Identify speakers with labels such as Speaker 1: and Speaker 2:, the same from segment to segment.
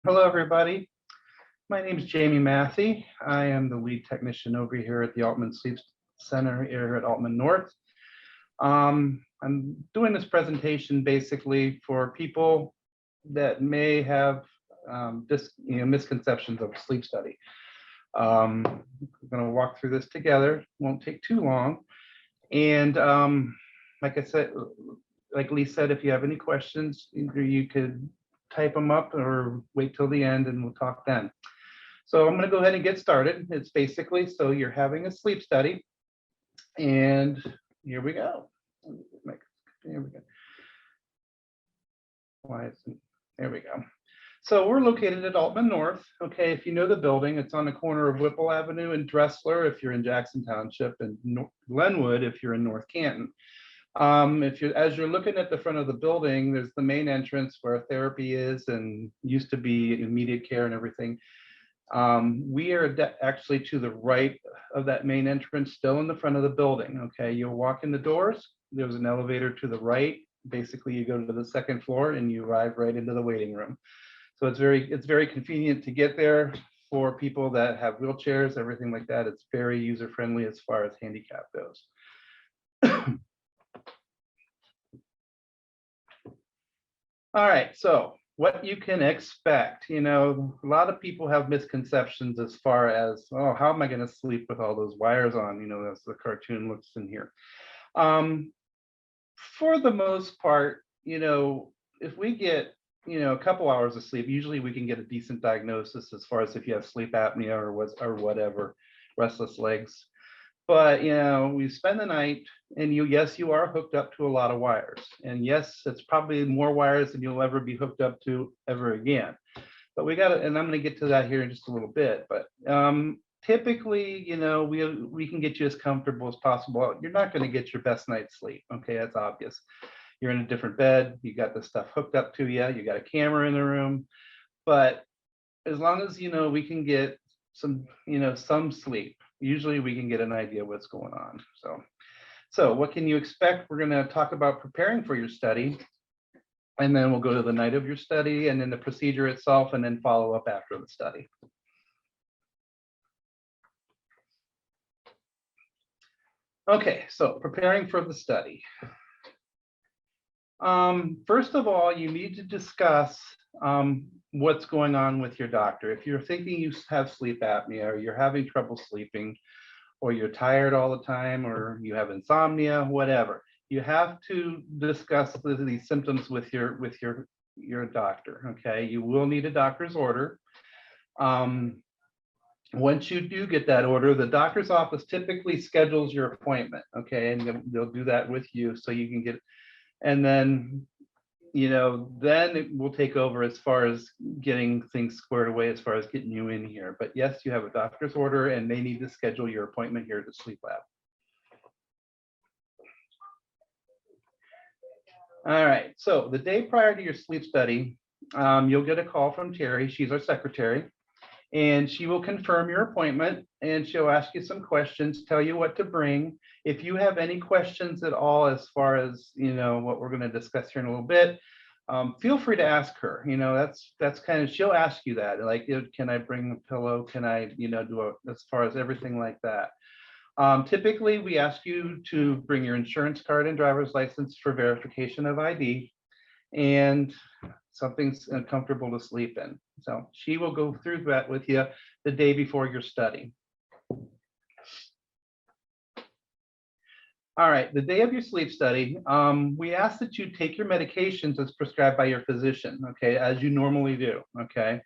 Speaker 1: Hello, everybody. My name is Jamie Mathie. I am the lead technician over here at the Altman Sleep Center here at Altman North. I'm doing this presentation basically for people that may have misconceptions of a sleep study. We're going to walk through this together. Won't take too long. And like I said, like Lee said, if you have any questions, either you could type them up or wait till the end and we'll talk then. So I'm going to go ahead and get started. It's basically, so you're having a sleep study, and here we go. Here we go. Why isn't, there we go. So we're located at Altman North. Okay, if you know the building, it's on the corner of Whipple Avenue and Dressler if you're in Jackson Township, and Glenwood if you're in North Canton. As you're looking at the front of the building, there's the main entrance where therapy is and used to be immediate care and everything. We are actually to the right of that main entrance, still in the front of the building. Okay, you'll walk in the doors. There's an elevator to the right. Basically, you go to the second floor and you arrive right into the waiting room. So it's very convenient to get there for people that have wheelchairs, everything like that. It's very user friendly as far as handicap goes. All right, so what you can expect, a lot of people have misconceptions as far as, oh, how am I going to sleep with all those wires on, as the cartoon looks in here. For the most part, if we get, a couple hours of sleep, usually we can get a decent diagnosis as far as if you have sleep apnea or whatever, restless legs. But we spend the night, and yes, you are hooked up to a lot of wires, and yes, it's probably more wires than you'll ever be hooked up to ever again. But we got to, and I'm going to get to that here in just a little bit. But typically, we can get you as comfortable as possible. You're not going to get your best night's sleep. Okay, that's obvious. You're in a different bed. You got the stuff hooked up to you. You got a camera in the room. But as long as we can get some sleep. Usually we can get an idea what's going on. So what can you expect? We're going to talk about preparing for your study, and then we'll go to the night of your study and then the procedure itself, and then follow up after the study. Okay, so preparing for the study. First of all, you need to discuss what's going on with your doctor. If you're thinking you have sleep apnea, or you're having trouble sleeping, or you're tired all the time, or you have insomnia, whatever, you have to discuss these symptoms with your doctor. Okay, you will need a doctor's order. Once you do get that order, the doctor's office typically schedules your appointment. Okay, and they'll do that with you so you can get, and then then it will take over as far as getting things squared away, as far as getting you in here. But yes, you have a doctor's order, and they need to schedule your appointment here at the sleep lab. All right, so the day prior to your sleep study, you'll get a call from Terry. She's our secretary, and she will confirm your appointment, and she'll ask you some questions, tell you what to bring. If you have any questions at all as far as what we're going to discuss here in a little bit, feel free to ask her. That's kind of, she'll ask you that, like, can I bring a pillow? Can I do as far as everything like that. Typically we ask you to bring your insurance card and driver's license for verification of ID, and something comfortable to sleep in. So she will go through that with you the day before your study. All right, the day of your sleep study, we ask that you take your medications as prescribed by your physician, okay, as you normally do, okay?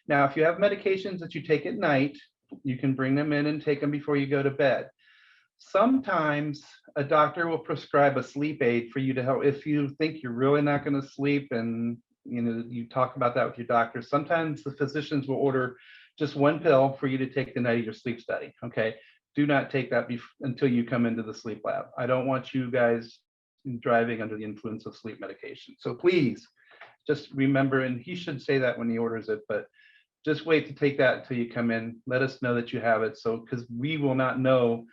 Speaker 1: Now, if you have medications that you take at night, you can bring them in and take them before you go to bed. Sometimes a doctor will prescribe a sleep aid for you to help if you think you're really not going to sleep, and you talk about that with your doctor. Sometimes the physicians will order just one pill for you to take the night of your sleep study, okay? Do not take that until you come into the sleep lab. I don't want you guys driving under the influence of sleep medication. So please just remember, and he should say that when he orders it, but just wait to take that until you come in. Let us know that you have it, so because we will not know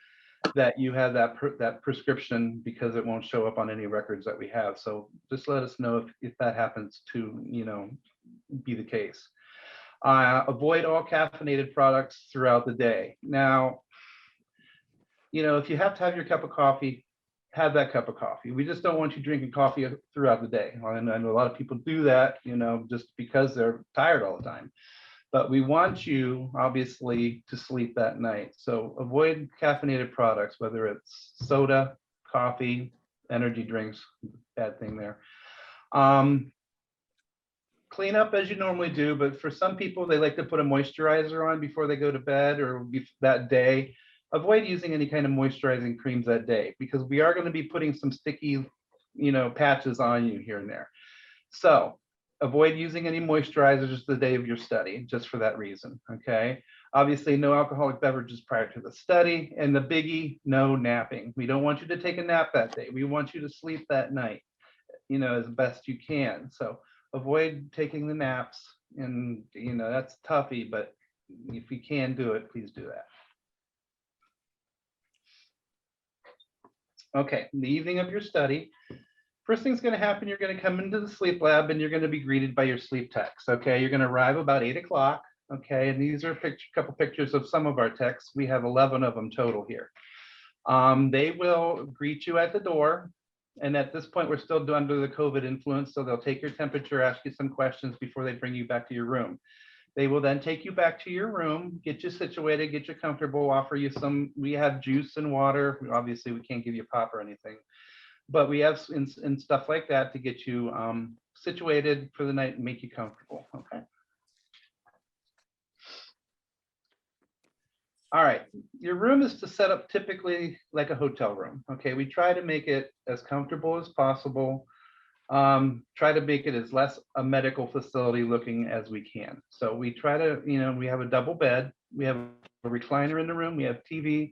Speaker 1: that you have that prescription, because it won't show up on any records that we have. So just let us know if that happens to be the case. Avoid all caffeinated products throughout the day. Now, if you have to have your cup of coffee, have that cup of coffee. We just don't want you drinking coffee throughout the day. And I know a lot of people do that, just because they're tired all the time. But we want you, obviously, to sleep that night. So avoid caffeinated products, whether it's soda, coffee, energy drinks, bad thing there. Clean up as you normally do, but for some people, they like to put a moisturizer on before they go to bed or that day. Avoid using any kind of moisturizing creams that day, because we are going to be putting some sticky, patches on you here and there. So avoid using any moisturizers the day of your study, just for that reason, okay? Obviously, no alcoholic beverages prior to the study, and the biggie, no napping. We don't want you to take a nap that day. We want you to sleep that night, as best you can. So avoid taking the naps, and, that's toughy, but if you can do it, please do that. Okay, the evening of your study, first thing's going to happen, you're going to come into the sleep lab and you're going to be greeted by your sleep techs. Okay, you're going to arrive about 8 o'clock. Okay, and these are a couple pictures of some of our techs. We have 11 of them total here. They will greet you at the door. And at this point, we're still under the COVID influence, so they'll take your temperature, ask you some questions before they bring you back to your room. They will then take you back to your room, get you situated, get you comfortable, offer you we have juice and water. Obviously, we can't give you pop or anything, but we have and stuff like that to get you situated for the night and make you comfortable, okay? All right, your room is to set up typically like a hotel room, okay? We try to make it as comfortable as possible. Try to make it as less a medical facility looking as we can. So we try to, we have a double bed, we have a recliner in the room, we have TV,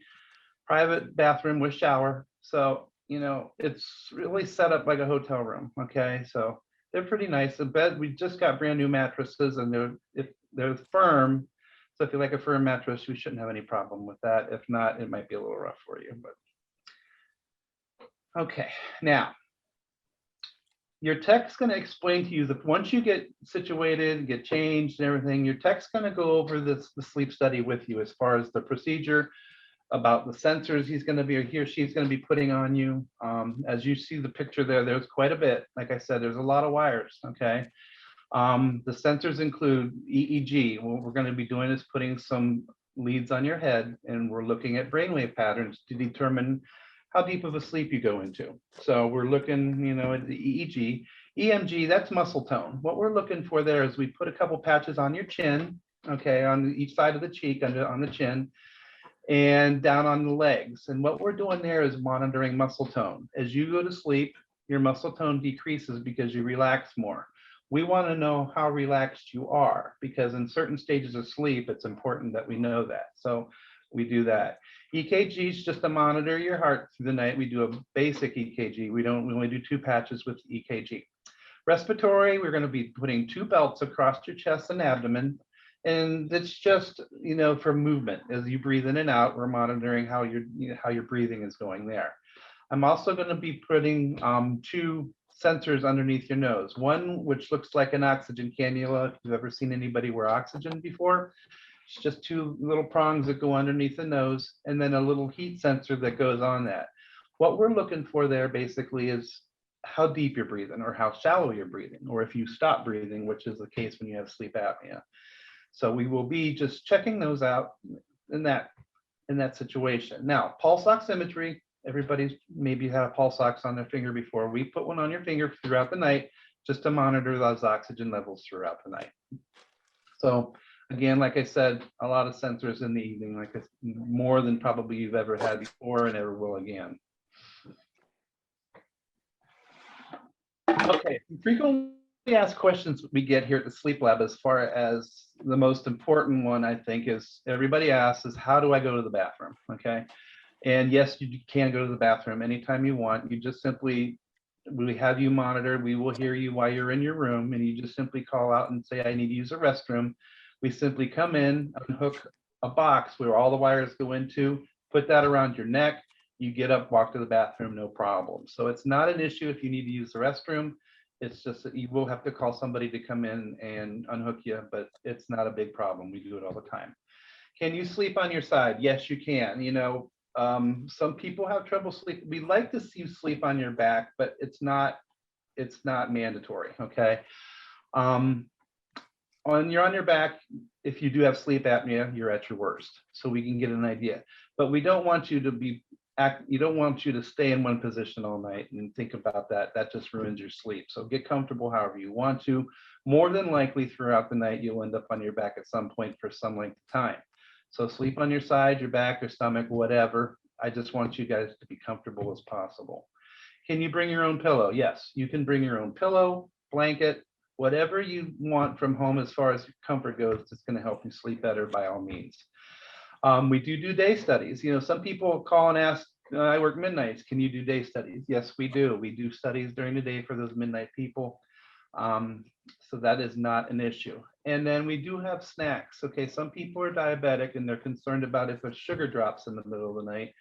Speaker 1: private bathroom with shower. So, it's really set up like a hotel room, okay? So they're pretty nice. The bed, we just got brand new mattresses, and they're firm. So if you like a firm mattress, we shouldn't have any problem with that. If not, it might be a little rough for you, but. Okay, now, your tech's going to explain to you that once you get situated, get changed and everything, your tech's going to go over the sleep study with you as far as the procedure, about the sensors he or she's going to be putting on you. As you see the picture there's quite a bit. Like I said, there's a lot of wires, okay? The sensors include EEG. What we're going to be doing is putting some leads on your head, and we're looking at brainwave patterns to determine how deep of a sleep you go into. So we're looking, at the EEG. EMG, that's muscle tone. What we're looking for there is we put a couple patches on your chin, okay, on each side of the cheek, on the chin, and down on the legs. And what we're doing there is monitoring muscle tone. As you go to sleep, your muscle tone decreases because you relax more. We want to know how relaxed you are, because in certain stages of sleep, it's important that we know that. So we do that. EKG is just to monitor your heart through the night. We do a basic EKG. We only do 2 patches with EKG. Respiratory, we're going to be putting 2 belts across your chest and abdomen. And it's just, for movement. As you breathe in and out, we're monitoring how your breathing is going there. I'm also going to be putting 2 sensors underneath your nose. One, which looks like an oxygen cannula. If you've ever seen anybody wear oxygen before, it's just 2 little prongs that go underneath the nose, and then a little heat sensor that goes on that. What we're looking for there basically is how deep you're breathing, or how shallow you're breathing, or if you stop breathing, which is the case when you have sleep apnea. So we will be just checking those out in that situation. Now, pulse oximetry, everybody's maybe had a pulse ox on their finger before. We put one on your finger throughout the night just to monitor those oxygen levels throughout the night. So again, like I said, a lot of sensors in the evening, like more than probably you've ever had before and ever will again. Okay, frequently asked questions we get here at the Sleep Lab, as far as the most important one, I think, is everybody asks is, how do I go to the bathroom? Okay. And yes, you can go to the bathroom anytime you want. You just simply, we have you monitored. We will hear you while you're in your room, and you just simply call out and say, I need to use a restroom. We simply come in, unhook a box where all the wires go into, put that around your neck. You get up, walk to the bathroom, no problem. So it's not an issue if you need to use the restroom. It's just that you will have to call somebody to come in and unhook you, but it's not a big problem. We do it all the time. Can you sleep on your side? Yes, you can. Some people have trouble sleeping. We like to see you sleep on your back, but it's not mandatory. Okay. Um, you're on your back, if you do have sleep apnea, you're at your worst. So we can get an idea. But we don't want you to you don't want you to stay in one position all night and think about that. That just ruins your sleep. So get comfortable however you want to. More than likely throughout the night, you'll end up on your back at some point for some length of time. So sleep on your side, your back, your stomach, whatever. I just want you guys to be comfortable as possible. Can you bring your own pillow? Yes, you can bring your own pillow, blanket, whatever you want from home as far as comfort goes. It's going to help you sleep better by all means. We do day studies. Some people call and ask, I work midnights. Can you do day studies? Yes, we do. We do studies during the day for those midnight people. So that is not an issue. And then we do have snacks. Okay, some people are diabetic and they're concerned about if a sugar drops in the middle of the night.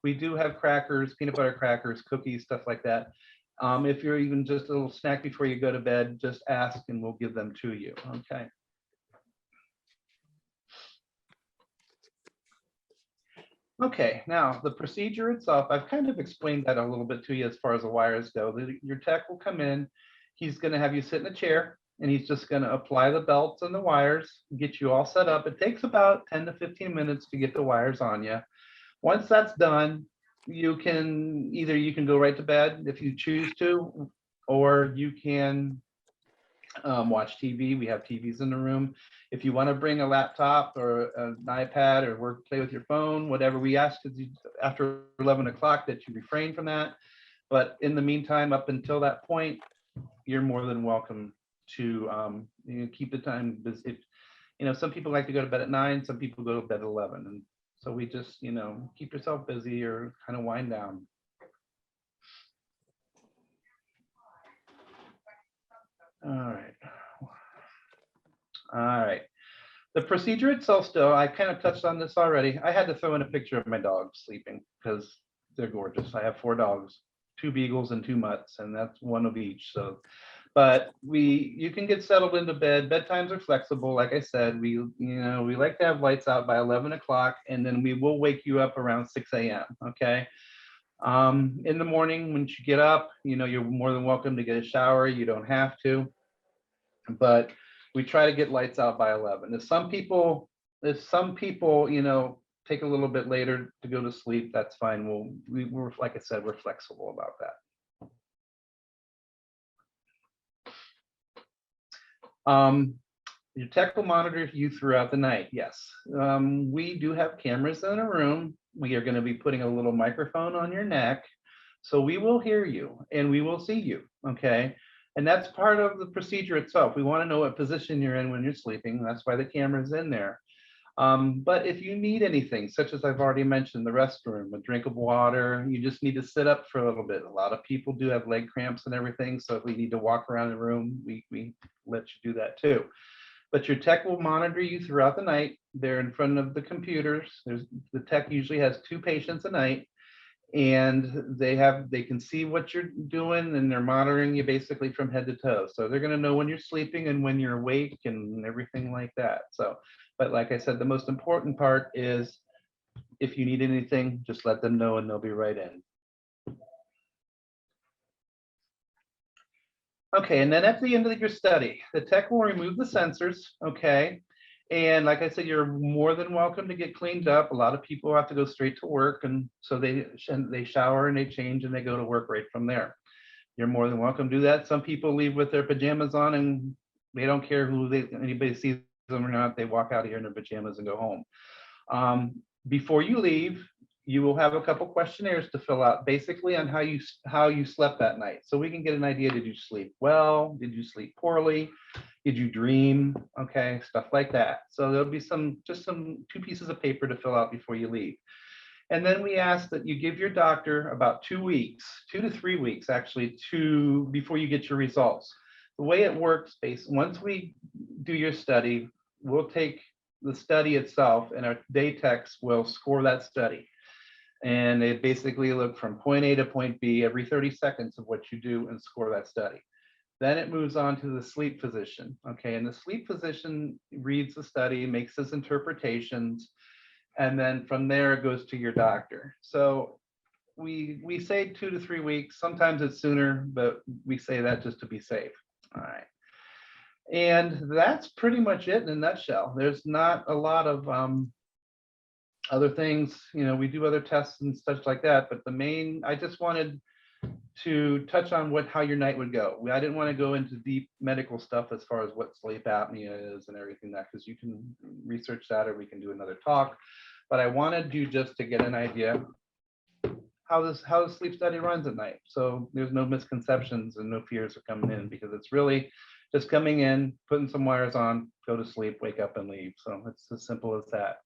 Speaker 1: We do have crackers, peanut butter crackers, cookies, stuff like that. If you're even just a little snack before you go to bed, just ask and we'll give them to you. Okay. Okay, now the procedure itself, I've kind of explained that a little bit to you as far as the wires go. Your tech will come in, he's going to have you sit in a chair and he's just going to apply the belts and the wires, get you all set up. It takes about 10 to 15 minutes to get the wires on you. Once that's done, you can go right to bed if you choose to, or you can watch TV. We have TVs in the room. If you want to bring a laptop or an iPad or play with your phone, whatever, we ask after 11 o'clock that you refrain from that. But in the meantime, up until that point, you're more than welcome to keep the time busy. Some people like to go to bed at 9, some people go to bed at 11. And so we just, keep yourself busy or kind of wind down. All right. The procedure itself still, I kind of touched on this already. I had to throw in a picture of my dog sleeping because they're gorgeous. I have 4 dogs, 2 beagles and 2 mutts, and that's one of each. So, but you can get settled into bed. Bedtimes are flexible. Like I said, we like to have lights out by 11 o'clock, and then we will wake you up around 6 a.m. Okay. In the morning, when you get up, you're more than welcome to get a shower. You don't have to, but we try to get lights out by 11. If some people, take a little bit later to go to sleep, that's fine. We're like I said, we're flexible about that. Your tech will monitor you throughout the night. Yes, we do have cameras in a room. We are going to be putting a little microphone on your neck, so we will hear you and we will see you. Okay. And that's part of the procedure itself. We want to know what position you're in when you're sleeping. That's why the camera's in there. But if you need anything, such as I've already mentioned, the restroom, a drink of water, you just need to sit up for a little bit. A lot of people do have leg cramps and everything. So if we need to walk around the room, we let you do that too. But your tech will monitor you throughout the night. They're in front of the computers. The tech usually has 2 patients a night. And they can see what you're doing and they're monitoring you basically from head to toe. So they're going to know when you're sleeping and when you're awake and everything like that. So, but like I said, the most important part is if you need anything, just let them know and they'll be right in. Okay, and then at the end of your study, the tech will remove the sensors, okay? And like I said, you're more than welcome to get cleaned up. A lot of people have to go straight to work, and so they shower and they change and they go to work right from there. You're more than welcome to do that. Some people leave with their pajamas on and they don't care anybody sees them or not. They walk out of here in their pajamas and go home. Before you leave, you will have a couple questionnaires to fill out, basically on how you slept that night. So we can get an idea, did you sleep well? Did you sleep poorly? Did you dream? Okay, stuff like that. So there'll be just 2 pieces of paper to fill out before you leave. And then we ask that you give your doctor about 2 weeks, 2 to 3 weeks actually, before you get your results. The way it works, once we do your study, we'll take the study itself and our day techs will score that study. And they basically look from point A to point B every 30 seconds of what you do and score that study. Then it moves on to the sleep physician. Okay, and the sleep physician reads the study, makes his interpretations, and then from there it goes to your doctor. So we say 2 to 3 weeks. Sometimes it's sooner, but we say that just to be safe. All right. And that's pretty much it in a nutshell. There's not a lot of other things. We do other tests and such like that, but I just wanted to touch on how your night would go. I didn't want to go into deep medical stuff as far as what sleep apnea is and everything that, because you can research that or we can do another talk. But I wanted you just to get an idea how the sleep study runs at night. So there's no misconceptions and no fears of coming in, because it's really just coming in, putting some wires on, go to sleep, wake up and leave. So it's as simple as that.